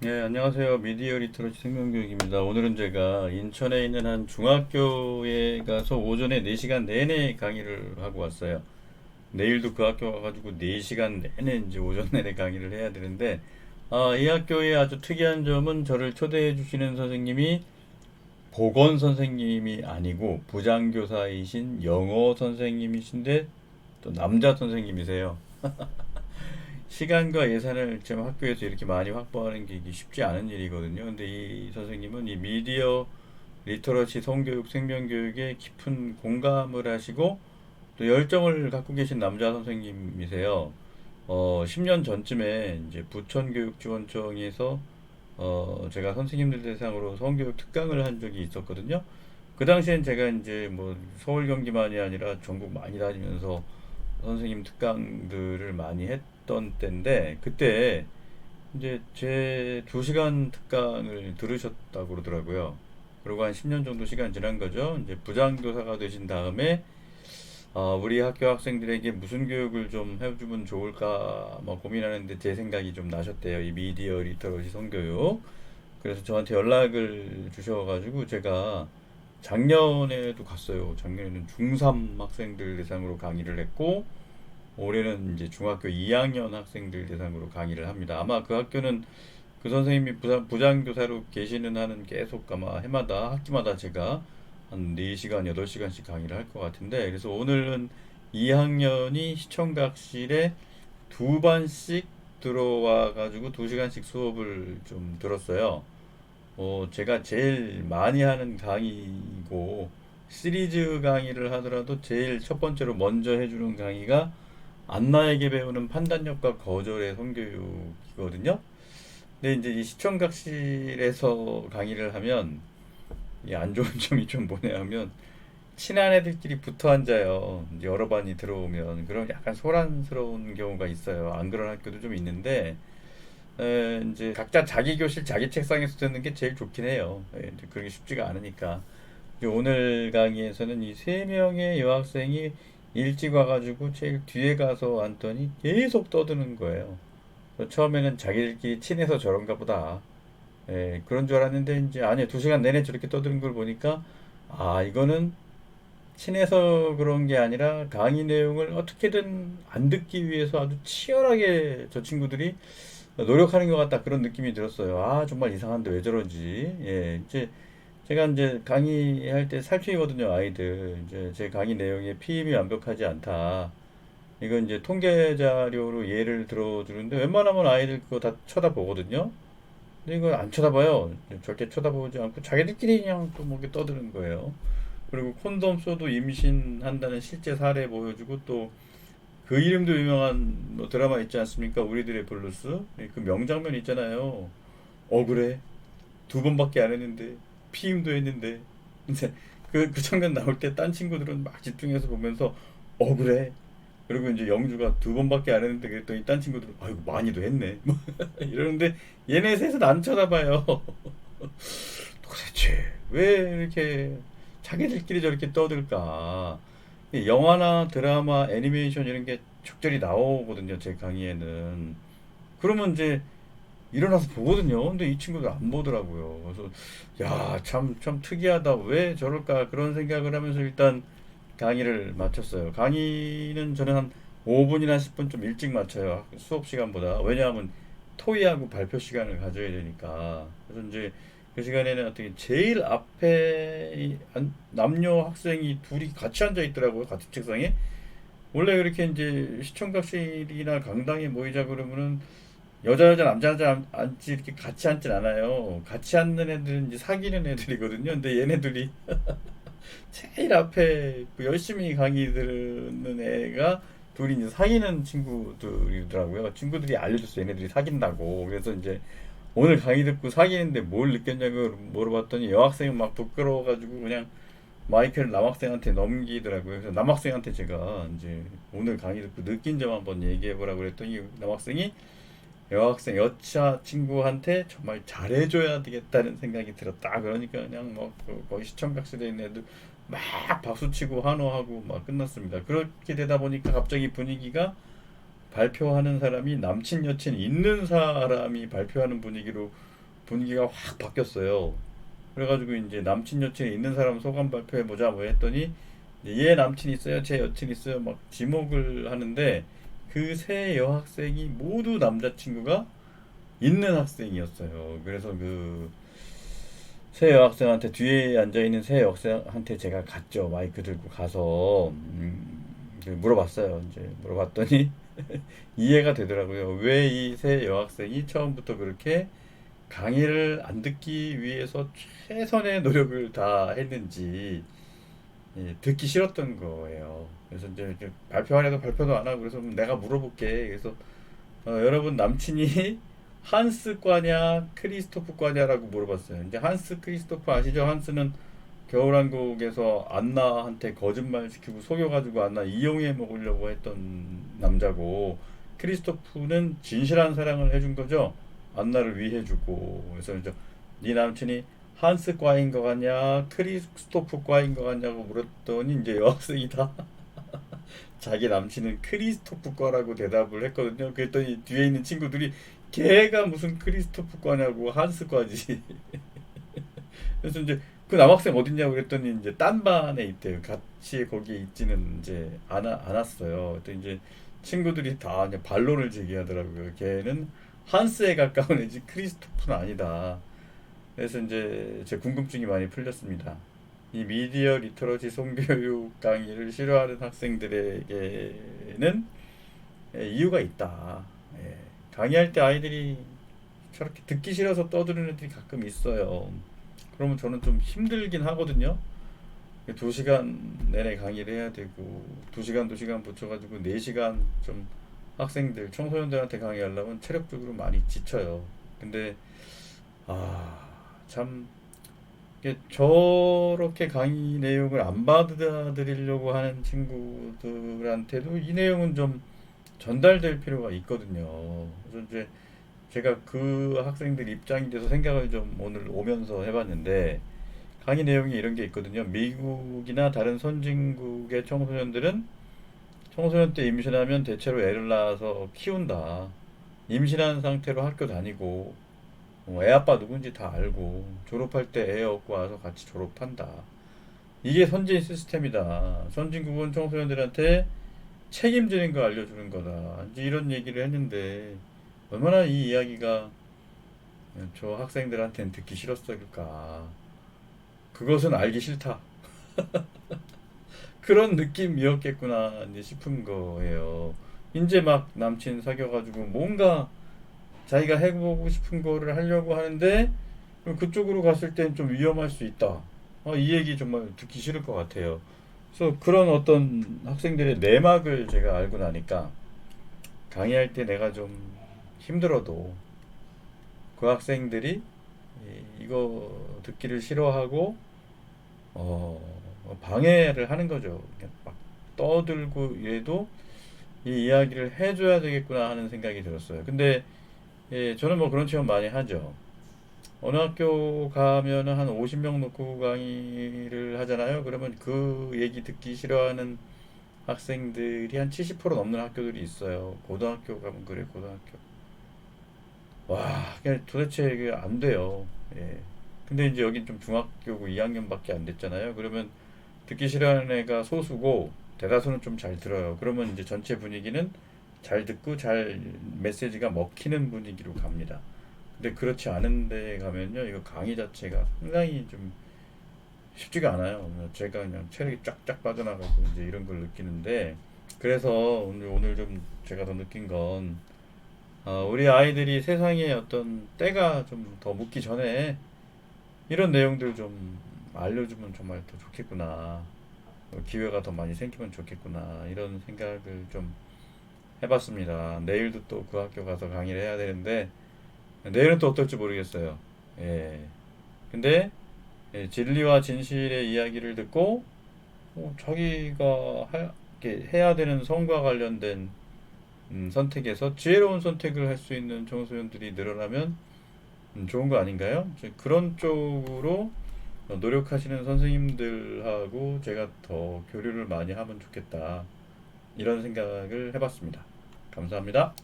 네, 안녕하세요. 미디어 리터러시 생명교육입니다. 오늘은 제가 인천에 있는 한 중학교에 가서 오전에 4시간 내내 강의를 하고 왔어요. 내일도 그 학교 가가지고 4시간 내내 이제 오전 내내 강의를 해야 되는데, 이 학교의 아주 특이한 점은 저를 초대해 주시는 선생님이 보건 선생님이 아니고 부장교사이신 영어 선생님이신데 또 남자 선생님이세요. 시간과 예산을 지금 학교에서 이렇게 많이 확보하는 게 이게 쉽지 않은 일이거든요. 근데 이 선생님은 이 미디어 리터러시 성교육, 생명교육에 깊은 공감을 하시고 또 열정을 갖고 계신 남자 선생님이세요. 10년 전쯤에 이제 부천교육지원청에서 제가 선생님들 대상으로 성교육 특강을 한 적이 있었거든요. 그 당시엔 제가 이제 뭐 서울 경기만이 아니라 전국 많이 다니면서 선생님 특강들을 많이 했던 때인데 그때 이제 제 2시간 특강을 들으셨다고 그러더라고요. 그리고 한 10년 정도 시간 지난 거죠. 이제 부장교사가 되신 다음에 우리 학교 학생들에게 무슨 교육을 좀 해주면 좋을까 뭐 고민하는데 제 생각이 좀 나셨대요. 이 미디어 리터러시 성교육. 그래서 저한테 연락을 주셔가지고 제가 작년에도 갔어요. 작년에는 중3 학생들 대상으로 강의를 했고 올해는 이제 중학교 2학년 학생들 대상으로 강의를 합니다. 아마 그 학교는 그 선생님이 부장교사로 계시는 한은 계속 아마 해마다 학기마다 제가 한 4시간, 8시간씩 강의를 할 것 같은데 그래서 오늘은 2학년이 시청각실에 두 반씩 들어와 가지고 2시간씩 수업을 좀 들었어요. 제가 제일 많이 하는 강의고 시리즈 강의를 하더라도 제일 첫 번째로 먼저 해주는 강의가 안나에게 배우는 판단력과 거절의 성교육이거든요. 근데 이제 이 시청각실에서 강의를 하면 이 안 좋은 점이 좀 뭐냐 하면 친한 애들끼리 붙어 앉아요. 이제 여러 반이 들어오면 그런 약간 소란스러운 경우가 있어요. 안 그런 학교도 좀 있는데 이제 각자 자기 교실 자기 책상에서 듣는 게 제일 좋긴 해요. 이제 그게 쉽지가 않으니까. 이제 오늘 강의에서는 이 세 명의 여학생이 일찍 와가지고 제일 뒤에 가서 앉더니 계속 떠드는 거예요. 그래서 처음에는 자기들끼리 친해서 저런가 보다. 그런 줄 알았는데 이제 아니 2시간 내내 저렇게 떠드는 걸 보니까 이거는 친해서 그런 게 아니라 강의 내용을 어떻게든 안 듣기 위해서 아주 치열하게 저 친구들이 노력하는 것 같다 그런 느낌이 들었어요. 정말 이상한데 왜 저런지. 이제 제가 이제 강의할 때 살피거든요, 아이들. 이제 제 강의 내용에 피임이 완벽하지 않다. 이건 이제 통계 자료로 예를 들어주는데 웬만하면 아이들 그거 다 쳐다보거든요. 근데 이거 안 쳐다봐요. 절대 쳐다보지 않고 자기들끼리 그냥 또 뭐 이렇게 떠드는 거예요. 그리고 콘돔 써도 임신한다는 실제 사례 보여주고 또 그 이름도 유명한 뭐 드라마 있지 않습니까? 우리들의 블루스. 그 명장면 있잖아요. 억울해. 2번밖에 안 했는데 피임도 했는데 이제 그 장면 나올 때 딴 친구들은 막 집중해서 보면서 억울해. 그리고 이제 영주가 2번밖에 안 했는데 그랬더니 딴 친구들은 아이고 많이도 했네. 뭐 이러는데 얘네 셋은 안 쳐다봐요. 도대체 왜 이렇게 자기들끼리 저렇게 떠들까? 영화나 드라마, 애니메이션 이런 게 적절히 나오거든요. 제 강의에는. 그러면 이제 일어나서 보거든요. 근데 이 친구들 안 보더라고요. 그래서 야, 참 특이하다. 왜 저럴까? 그런 생각을 하면서 일단 강의를 마쳤어요. 강의는 저는 한 5분이나 10분 좀 일찍 마쳐요. 수업 시간보다. 왜냐하면 토의하고 발표 시간을 가져야 되니까. 그래서 이제 그 시간에는 어떻게 제일 앞에 남녀 학생이 둘이 같이 앉아 있더라고요. 같은 책상에. 원래 그렇게 이제 시청각실이나 강당에 모이자 그러면은 여자 남자 앉지 이렇게 같이 앉진 않아요. 같이 앉는 애들은 이제 사귀는 애들이거든요. 근데 얘네들이 제일 앞에 그 열심히 강의 듣는 애가 둘이 이제 사귀는 친구들이더라고요. 친구들이 알려줬어요. 얘네들이 사귄다고. 그래서 이제 오늘 강의 듣고 사귀는데 뭘 느꼈냐고 물어봤더니 여학생은 막 부끄러워가지고 그냥 마이크를 남학생한테 넘기더라고요. 그래서 남학생한테 제가 이제 오늘 강의 듣고 느낀 점 한번 얘기해보라고 그랬더니 남학생이 여학생 여차 친구한테 정말 잘해줘야 되겠다는 생각이 들었다. 그러니까 그냥 뭐 거의 시청각실에 있는 애들 막 박수치고 환호하고 막 끝났습니다. 그렇게 되다 보니까 갑자기 분위기가 발표하는 사람이 남친 여친 있는 사람이 발표하는 분위기로 분위기가 확 바뀌었어요. 그래가지고 이제 남친 여친이 있는 사람 소감 발표해 보자 뭐 했더니 이제 얘 남친 있어요, 제 여친 있어요, 막 지목을 하는데 그 세 여학생이 모두 남자친구가 있는 학생이었어요. 그래서 그 새 여학생한테 뒤에 앉아 있는 새 여학생한테 제가 갔죠. 마이크 들고 가서 물어봤어요. 이제 물어봤더니 이해가 되더라고요. 왜 이 새 여학생이 처음부터 그렇게 강의를 안 듣기 위해서 최선의 노력을 다 했는지 예, 듣기 싫었던 거예요. 그래서 이제 발표하려도 발표도 안 하고 그래서 내가 물어볼게. 그래서 여러분 남친이 한스 과냐 크리스토프 과냐라고 물어봤어요. 이제 한스 크리스토프 아시죠? 한스는 겨울왕국에서 안나한테 거짓말 시키고 속여가지고 안나 이용해 먹으려고 했던 남자고 크리스토프는 진실한 사랑을 해준 거죠. 안나를 위해주고 그래서 이제 네 남친이 한스 과인 거 같냐 크리스토프 과인 거 같냐고 물었더니 이제 여학생이 다 자기 남친은 크리스토프 거라고 대답을 했거든요. 그랬더니 뒤에 있는 친구들이 걔가 무슨 크리스토프 거냐고 한스 과지. 그래서 이제 그 남학생 어딨냐고 그랬더니 이제 딴 반에 있대요. 같이 거기에 있지는 이제 않았어요. 또 이제 친구들이 다 이제 반론을 제기하더라고요. 걔는 한스에 가까운 애지 크리스토프는 아니다. 그래서 이제 제 궁금증이 많이 풀렸습니다. 이 미디어 리터러시 성교육 강의를 싫어하는 학생들에게는 이유가 있다. 예. 강의할 때 아이들이 저렇게 듣기 싫어서 떠드는 애들이 가끔 있어요. 그러면 저는 좀 힘들긴 하거든요. 2시간 내내 강의를 해야 되고 2시간 붙여가지고 4시간 좀 학생들, 청소년들한테 강의하려면 체력적으로 많이 지쳐요. 근데 참 저렇게 강의 내용을 안 받아들이려고 하는 친구들한테도 이 내용은 좀 전달될 필요가 있거든요. 그래서 이제 제가 그 학생들 입장이 돼서 생각을 좀 오늘 오면서 해봤는데 강의 내용이 이런 게 있거든요. 미국이나 다른 선진국의 청소년들은 청소년 때 임신하면 대체로 애를 낳아서 키운다. 임신한 상태로 학교 다니고 애 아빠 누군지 다 알고 졸업할 때 애 얻고 와서 같이 졸업한다. 이게 선진 시스템이다. 선진국은 청소년들한테 책임지는 거 알려주는 거다. 이제 이런 얘기를 했는데 얼마나 이 이야기가 저 학생들한테는 듣기 싫었을까. 그것은 알기 싫다. 그런 느낌이었겠구나 이제 싶은 거예요. 이제 막 남친 사귀어가지고 뭔가 자기가 해보고 싶은 거를 하려고 하는데 그쪽으로 갔을 땐 좀 위험할 수 있다. 이 얘기 정말 듣기 싫을 것 같아요. 그래서 그런 어떤 학생들의 내막을 제가 알고 나니까 강의할 때 내가 좀 힘들어도 그 학생들이 이거 듣기를 싫어하고 방해를 하는 거죠. 그냥 막 떠들고 이래도 이 이야기를 해줘야 되겠구나 하는 생각이 들었어요. 근데 저는 뭐 그런 체험 많이 하죠. 어느 학교 가면은 한 50명 놓고 강의를 하잖아요. 그러면 그 얘기 듣기 싫어하는 학생들이 한 70% 넘는 학교들이 있어요. 고등학교 가면 그래, 고등학교. 와, 그냥 도대체 이게 안 돼요. 예. 근데 이제 여긴 좀 중학교고 2학년밖에 안 됐잖아요. 그러면 듣기 싫어하는 애가 소수고 대다수는 좀 잘 들어요. 그러면 이제 전체 분위기는 잘 듣고 잘 메시지가 먹히는 분위기로 갑니다. 근데 그렇지 않은 데 가면요. 이거 강의 자체가 상당히 좀 쉽지가 않아요. 제가 그냥 체력이 쫙쫙 빠져나가고 이제 이런 걸 느끼는데 그래서 오늘 좀 제가 더 느낀 건 우리 아이들이 세상에 어떤 때가 좀 더 묻기 전에 이런 내용들 좀 알려주면 정말 더 좋겠구나. 기회가 더 많이 생기면 좋겠구나. 이런 생각을 좀 해봤습니다. 내일도 또 그 학교 가서 강의를 해야 되는데 내일은 또 어떨지 모르겠어요. 예. 근데 진리와 진실의 이야기를 듣고 자기가 이렇게 해야 되는 성과 관련된 선택에서 지혜로운 선택을 할 수 있는 청소년들이 늘어나면 좋은 거 아닌가요? 그런 쪽으로 노력하시는 선생님들하고 제가 더 교류를 많이 하면 좋겠다. 이런 생각을 해봤습니다. 감사합니다.